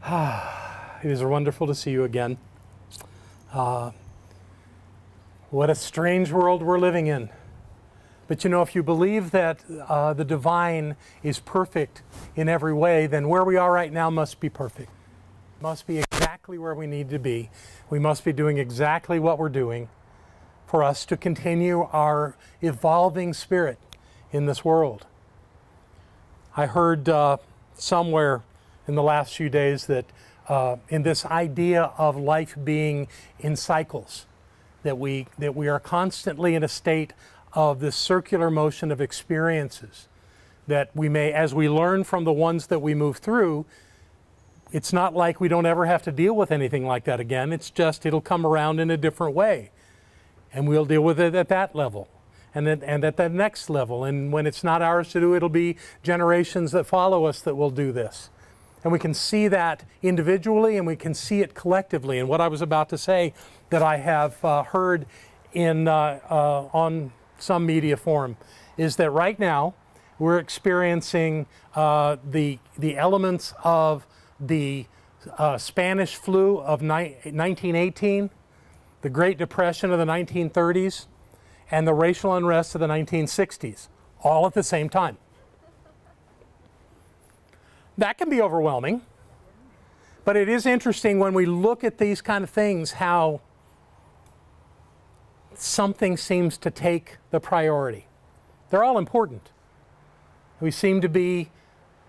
It is wonderful to see you again. What a strange world we're living in. But you know, if you believe that the divine is perfect in every way, then where we are right now must be perfect. Must be exactly where we need to be. We must be doing exactly what we're doing for us to continue our evolving spirit in this world. I heard somewhere in the last few days that in this idea of life being in cycles, that we are constantly in a state of this circular motion of experiences, that we may, as we learn from the ones that we move through, it's not like we don't ever have to deal with anything like that again. It's just it'll come around in a different way, and we'll deal with it at that level, and at the next level. And when it's not ours to do, it'll be generations that follow us that will do this. And we can see that individually, and we can see it collectively. And what I was about to say that I have heard in on some media forum is that right now we're experiencing the elements of the Spanish flu of 1918, the Great Depression of the 1930s, and the racial unrest of the 1960s, all at the same time. That can be overwhelming, but it is interesting when we look at these kind of things how something seems to take the priority. They're all important. We seem to be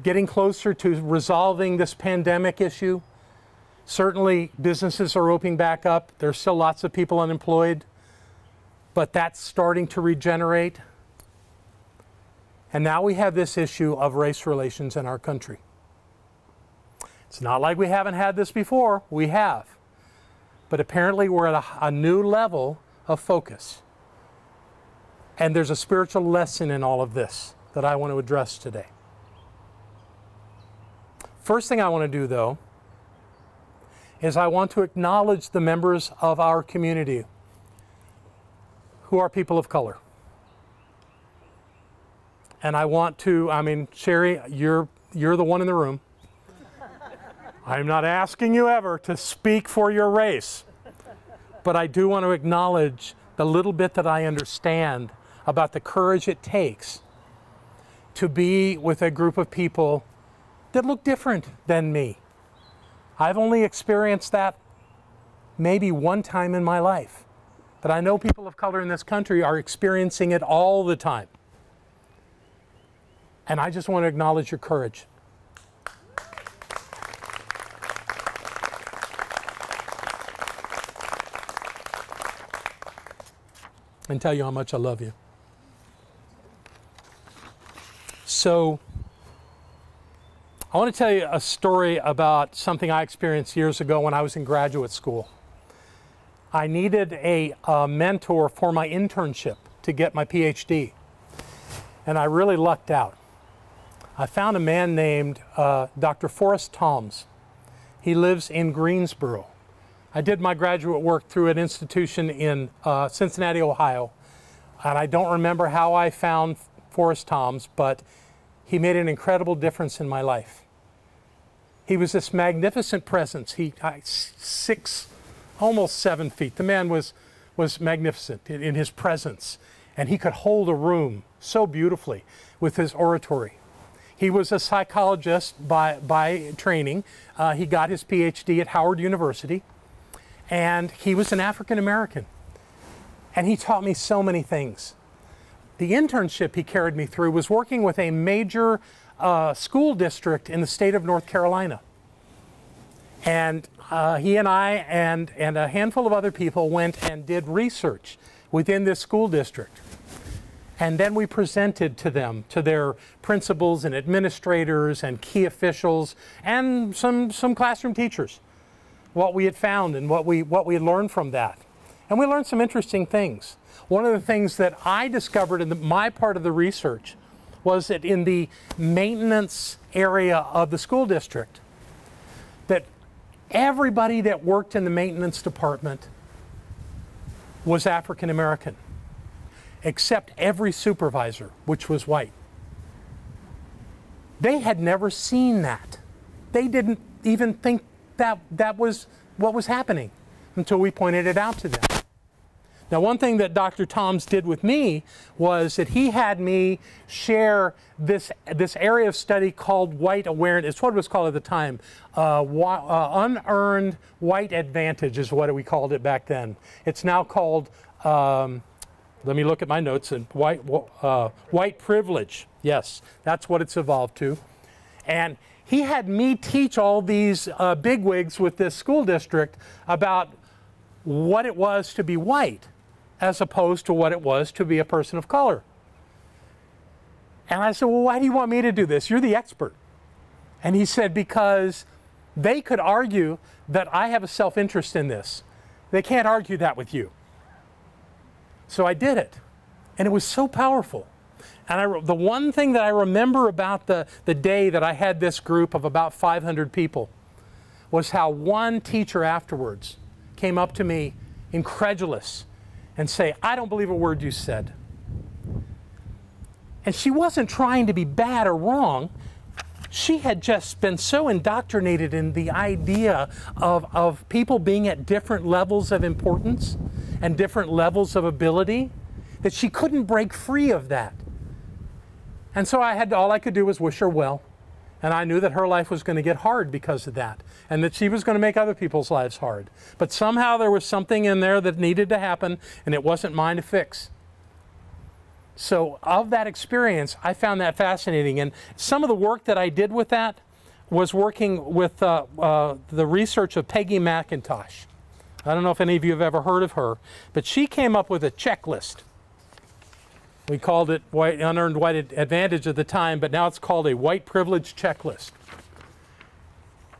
getting closer to resolving this pandemic issue. Certainly businesses are opening back up. There's still lots of people unemployed, but that's starting to regenerate. And now we have this issue of race relations in our country. It's not like we haven't had this before. We have. But apparently we're at a new level of focus. And there's a spiritual lesson in all of this that I want to address today. First thing I want to do, though, is I want to acknowledge the members of our community who are people of color. And I want to, Sherry, you're the one in the room. I'm not asking you ever to speak for your race, but I do want to acknowledge the little bit that I understand about the courage it takes to be with a group of people that look different than me. I've only experienced that maybe one time in my life, but I know people of color in this country are experiencing it all the time. And I just want to acknowledge your courage. And tell you how much I love you. So, I want to tell you a story about something I experienced years ago when I was in graduate school. I needed a mentor for my internship to get my PhD, and I really lucked out. I found a man named Dr. Forrest Toms. He lives in Greensboro. I did my graduate work through an institution in Cincinnati, Ohio, and I don't remember how I found Forrest Toms, but he made an incredible difference in my life. He was this magnificent presence. Almost 7 feet. The man was magnificent in his presence, and he could hold a room so beautifully with his oratory. He was a psychologist by training. He got his PhD at Howard University. And he was an African American. And he taught me so many things. The internship he carried me through was working with a major school district in the state of North Carolina. And he and I and a handful of other people went and did research within this school district. And then we presented to them, to their principals and administrators and key officials and some classroom teachers, what we had found and what we had learned from that. And we learned some interesting things. One of the things that I discovered in my part of the research was that in the maintenance area of the school district, that everybody that worked in the maintenance department was African American, except every supervisor, which was white. They had never seen that. They didn't even think that that was what was happening until we pointed it out to them. Now, one thing that Dr. Toms did with me was that he had me share this area of study called white awareness. It's what it was called at the time. Unearned white advantage is what we called it back then. It's now called, let me look at my notes, and white privilege. Yes, that's what it's evolved to. And he had me teach all these bigwigs with this school district about what it was to be white, as opposed to what it was to be a person of color. And I said, well, why do you want me to do this? You're the expert. And he said, because they could argue that I have a self-interest in this. They can't argue that with you. So I did it. And it was so powerful. And the one thing that I remember about the day that I had this group of about 500 people was how one teacher afterwards came up to me incredulous and say, I don't believe a word you said. And she wasn't trying to be bad or wrong. She had just been so indoctrinated in the idea of people being at different levels of importance and different levels of ability that she couldn't break free of that. And so all I could do was wish her well. And I knew that her life was going to get hard because of that, and that she was going to make other people's lives hard. But somehow there was something in there that needed to happen, and it wasn't mine to fix. So of that experience, I found that fascinating. And some of the work that I did with that was working with the research of Peggy McIntosh. I don't know if any of you have ever heard of her, but she came up with a checklist. We called it unearned white advantage at the time, but now it's called a white privilege checklist.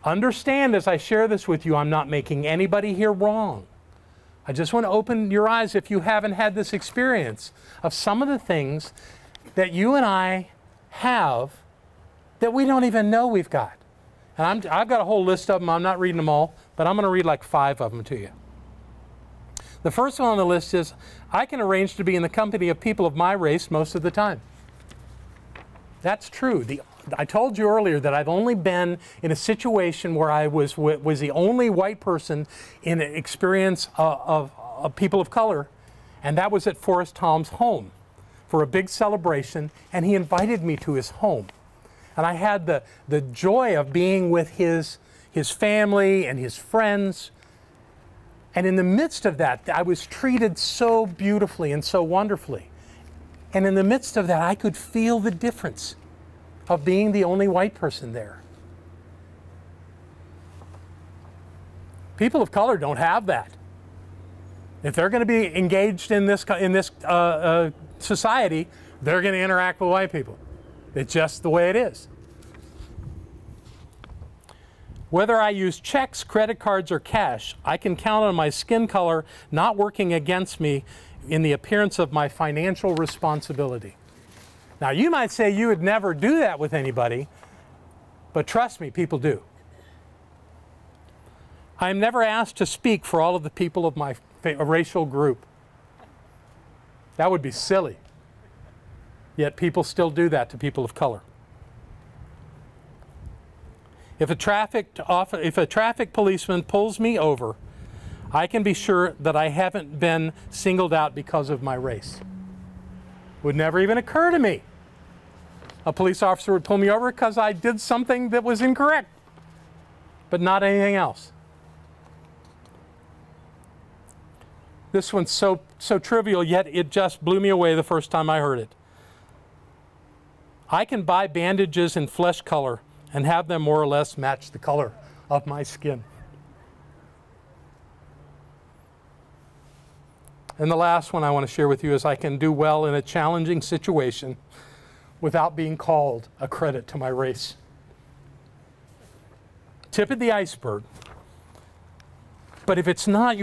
Understand as I share this with you, I'm not making anybody here wrong. I just want to open your eyes if you haven't had this experience of some of the things that you and I have that we don't even know we've got. And I've got a whole list of them. I'm not reading them all, but I'm going to read like 5 of them to you. The first one on the list is, I can arrange to be in the company of people of my race most of the time. That's true. I told you earlier that I've only been in a situation where I was the only white person in an experience of people of color, and that was at Forrest Tom's home for a big celebration, and he invited me to his home. And I had the joy of being with his family and his friends. And in the midst of that, I was treated so beautifully and so wonderfully. And in the midst of that, I could feel the difference of being the only white person there. People of color don't have that. If they're going to be engaged in this society, they're going to interact with white people. It's just the way it is. Whether I use checks, credit cards, or cash, I can count on my skin color not working against me in the appearance of my financial responsibility. Now, you might say you would never do that with anybody, but trust me, people do. I am never asked to speak for all of the people of my racial group. That would be silly. Yet people still do that to people of color. If a traffic policeman pulls me over, I can be sure that I haven't been singled out because of my race. Would never even occur to me. A police officer would pull me over because I did something that was incorrect, but not anything else. This one's so trivial, yet it just blew me away the first time I heard it. I can buy bandages in flesh color and have them more or less match the color of my skin. And the last one I want to share with you is I can do well in a challenging situation without being called a credit to my race. Tip of the iceberg. But if it's not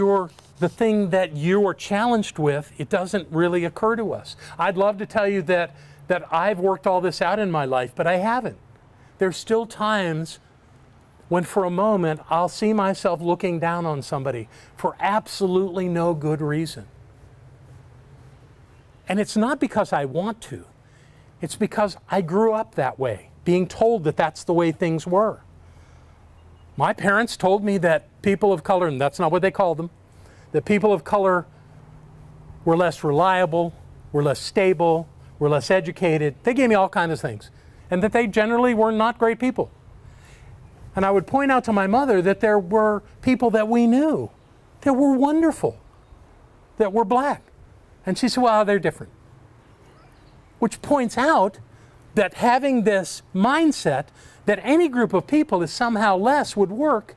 the thing that you are challenged with, it doesn't really occur to us. I'd love to tell you that I've worked all this out in my life, but I haven't. There's still times when for a moment I'll see myself looking down on somebody for absolutely no good reason. And it's not because I want to. It's because I grew up that way, being told that that's the way things were. My parents told me that people of color, and that's not what they called them, that people of color were less reliable, were less stable, were less educated. They gave me all kinds of things. And that they generally were not great people. And I would point out to my mother that there were people that we knew that were wonderful, that were black. And she said, well, they're different. Which points out that having this mindset that any group of people is somehow less would work,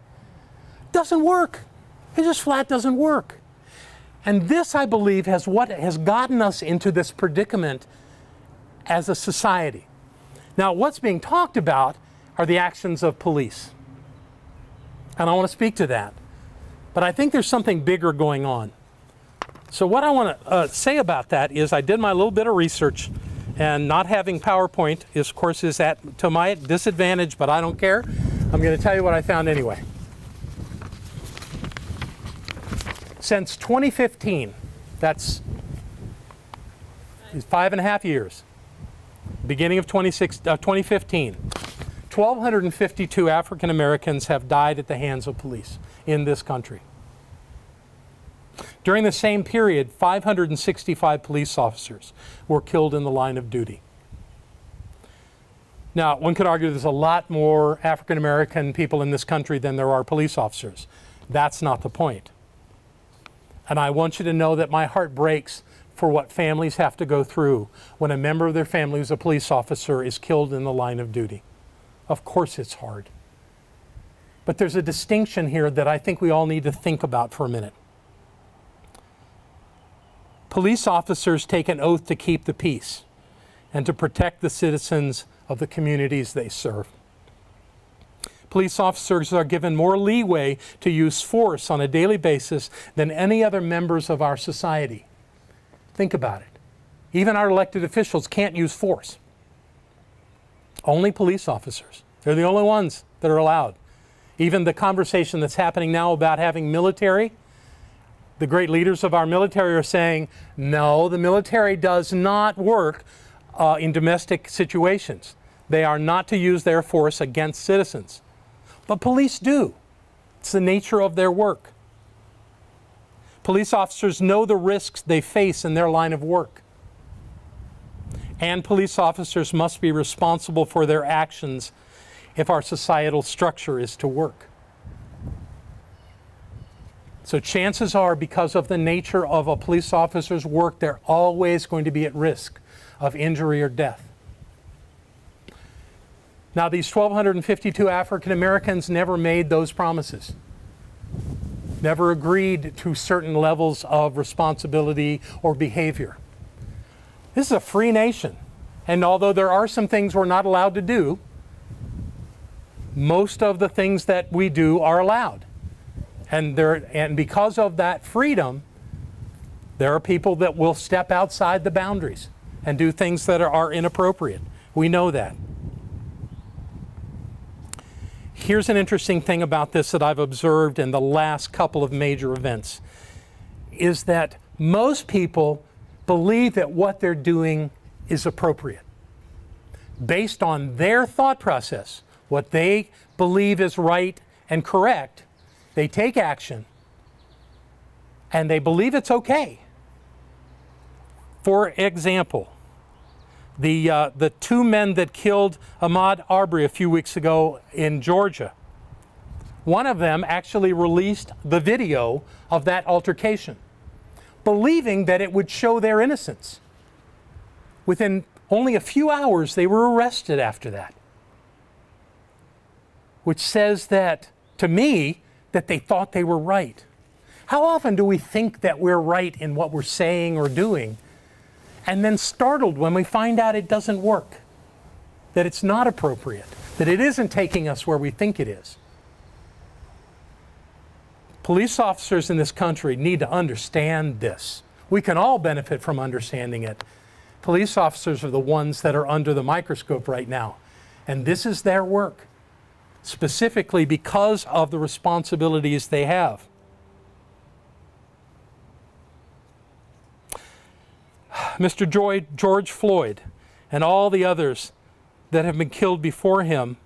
doesn't work. It just flat doesn't work. And this, I believe, has what has gotten us into this predicament as a society. Now, what's being talked about are the actions of police. And I want to speak to that. But I think there's something bigger going on. So what I want to say about that is I did my little bit of research, and not having PowerPoint is, of course, is to my disadvantage, but I don't care. I'm going to tell you what I found anyway. Since 2015, that's 5.5 years, beginning of 2015, 1,252 African Americans have died at the hands of police in this country. During the same period, 565 police officers were killed in the line of duty. Now, one could argue there's a lot more African American people in this country than there are police officers. That's not the point. And I want you to know that my heart breaks for what families have to go through when a member of their family who's a police officer is killed in the line of duty. Of course it's hard. But there's a distinction here that I think we all need to think about for a minute. Police officers take an oath to keep the peace and to protect the citizens of the communities they serve. Police officers are given more leeway to use force on a daily basis than any other members of our society. Think about it. Even our elected officials can't use force. Only police officers. They're the only ones that are allowed. Even the conversation that's happening now about having military, the great leaders of our military are saying, no, the military does not work in domestic situations. They are not to use their force against citizens. But police do. It's the nature of their work. Police officers know the risks they face in their line of work. And police officers must be responsible for their actions if our societal structure is to work. So chances are, because of the nature of a police officer's work, they're always going to be at risk of injury or death. Now, these 1,252 African Americans never made those promises, never agreed to certain levels of responsibility or behavior. This is a free nation, and although there are some things we're not allowed to do, most of the things that we do are allowed. And because of that freedom, there are people that will step outside the boundaries and do things that are inappropriate. We know that. Here's an interesting thing about this that I've observed in the last couple of major events, is that most people believe that what they're doing is appropriate. Based on their thought process, what they believe is right and correct, they take action and they believe it's okay. For example, the two men that killed Ahmaud Arbery a few weeks ago in Georgia, one of them actually released the video of that altercation, believing that it would show their innocence. Within only a few hours, they were arrested after that, which says that, to me, that they thought they were right. How often do we think that we're right in what we're saying or doing, and then startled when we find out it doesn't work, that it's not appropriate, that it isn't taking us where we think it is? Police officers in this country need to understand this. We can all benefit from understanding it. Police officers are the ones that are under the microscope right now, and this is their work, specifically because of the responsibilities they have. Mr. George Floyd and all the others that have been killed before him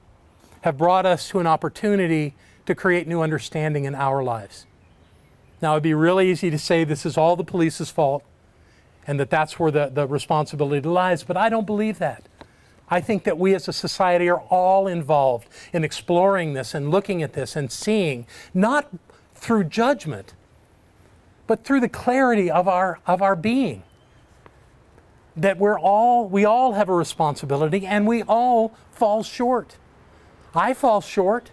have brought us to an opportunity to create new understanding in our lives. Now, it'd be really easy to say this is all the police's fault and that that's where the responsibility lies, but I don't believe that. I think that we as a society are all involved in exploring this and looking at this and seeing, not through judgment, but through the clarity of our being. That we all have a responsibility and we all fall short. I fall short.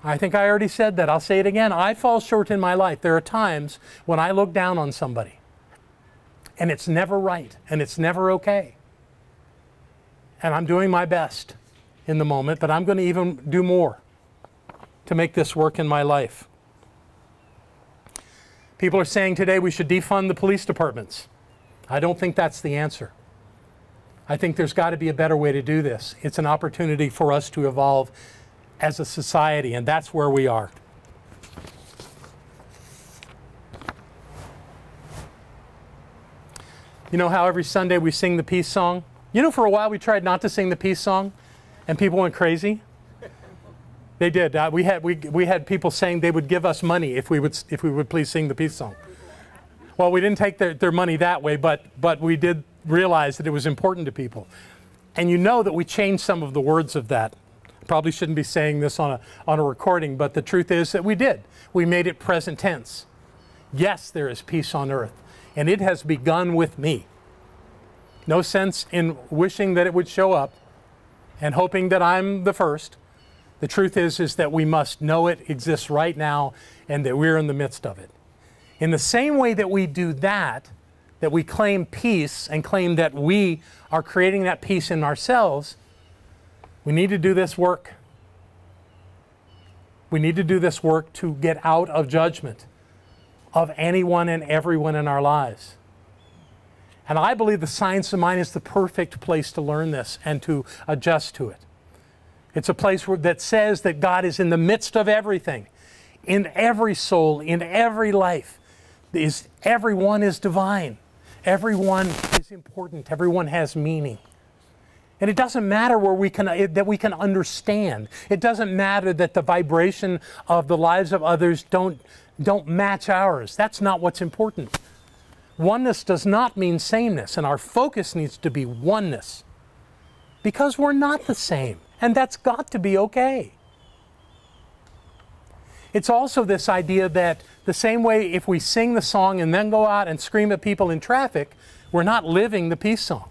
I think I already said that. I'll say it again. I fall short in my life. There are times when I look down on somebody and it's never right and it's never okay. And I'm doing my best in the moment, but I'm going to even do more to make this work in my life. People are saying today we should defund the police departments. I don't think that's the answer. I think there's got to be a better way to do this. It's an opportunity for us to evolve as a society, and that's where we are. You know how every Sunday we sing the peace song? You know, for a while we tried not to sing the peace song, and people went crazy. They did. We had people saying they would give us money if we would please sing the peace song. Well, we didn't take their money that way, but we did realize that it was important to people. And you know that we changed some of the words of that. Probably shouldn't be saying this on a recording, but the truth is that we did. We made it present tense. Yes, there is peace on earth, and it has begun with me. No sense in wishing that it would show up and hoping that I'm the first. The truth is that we must know it exists right now and that we're in the midst of it. In the same way that we do that we claim peace and claim that we are creating that peace in ourselves, we need to do this work. We need to do this work to get out of judgment of anyone and everyone in our lives. And I believe the science of mind is the perfect place to learn this and to adjust to it. It's a place that says that God is in the midst of everything, in every soul, in every life. Everyone is divine. Everyone is important. Everyone has meaning. And it doesn't matter that we can understand. It doesn't matter that the vibration of the lives of others don't match ours. That's not what's important. Oneness does not mean sameness, and our focus needs to be oneness. Because we're not the same, and that's got to be okay. It's also this idea that the same way if we sing the song and then go out and scream at people in traffic, we're not living the peace song.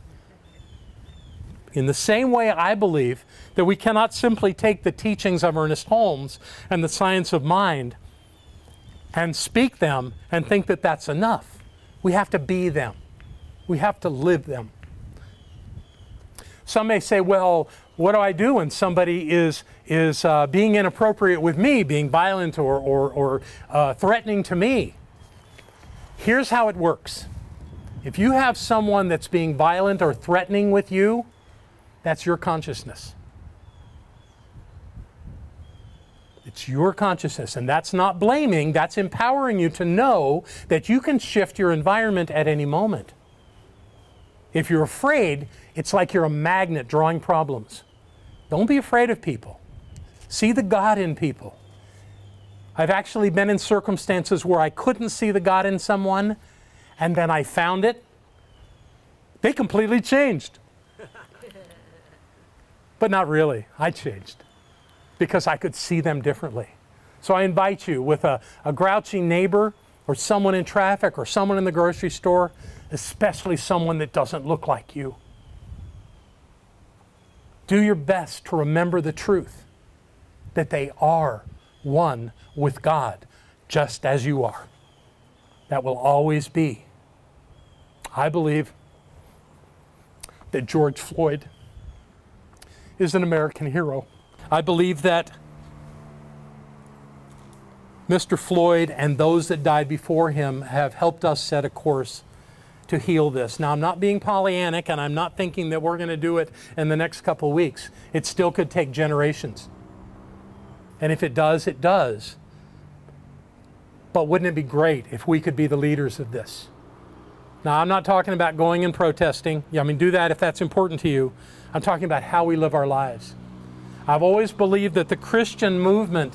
In the same way, I believe that we cannot simply take the teachings of Ernest Holmes and the science of mind and speak them and think that that's enough. We have to be them. We have to live them. Some may say, well, what do I do when somebody is being inappropriate with me, being violent or threatening to me? Here's how it works. If you have someone that's being violent or threatening with you, that's your consciousness. It's your consciousness, and that's not blaming, that's empowering you to know that you can shift your environment at any moment. If you're afraid, it's like you're a magnet drawing problems. Don't be afraid of people. See the God in people. I've actually been in circumstances where I couldn't see the God in someone, and then I found it. They completely changed. But not really. I changed because I could see them differently. So I invite you, with a grouchy neighbor or someone in traffic or someone in the grocery store, especially someone that doesn't look like you, do your best to remember the truth that they are one with God, just as you are. That will always be. I believe that George Floyd is an American hero. I believe that Mr. Floyd and those that died before him have helped us set a course to heal this. Now, I'm not being Pollyannic, and I'm not thinking that we're going to do it in the next couple of weeks. It still could take generations. And if it does, it does. But wouldn't it be great if we could be the leaders of this? Now, I'm not talking about going and protesting. Yeah, I mean, do that if that's important to you. I'm talking about how we live our lives. I've always believed that the Christian movement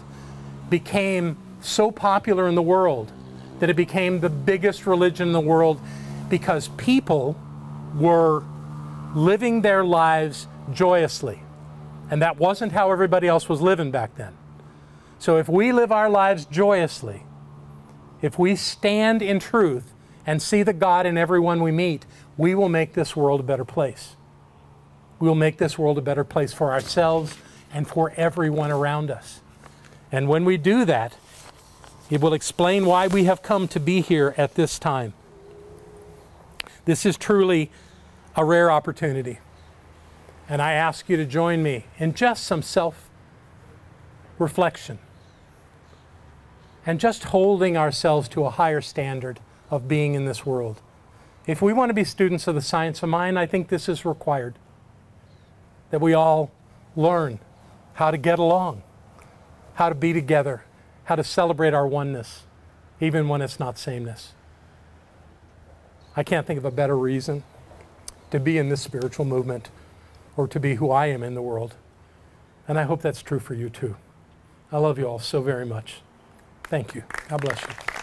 became so popular in the world that it became the biggest religion in the world because people were living their lives joyously. And that wasn't how everybody else was living back then. So if we live our lives joyously, if we stand in truth and see the God in everyone we meet, we will make this world a better place. We will make this world a better place for ourselves and for everyone around us. And when we do that, it will explain why we have come to be here at this time. This is truly a rare opportunity. And I ask you to join me in just some self-reflection and just holding ourselves to a higher standard of being in this world. If we want to be students of the science of mind, I think this is required. That we all learn how to get along, how to be together, how to celebrate our oneness, even when it's not sameness. I can't think of a better reason to be in this spiritual movement or to be who I am in the world. And I hope that's true for you too. I love you all so very much. Thank you. God bless you.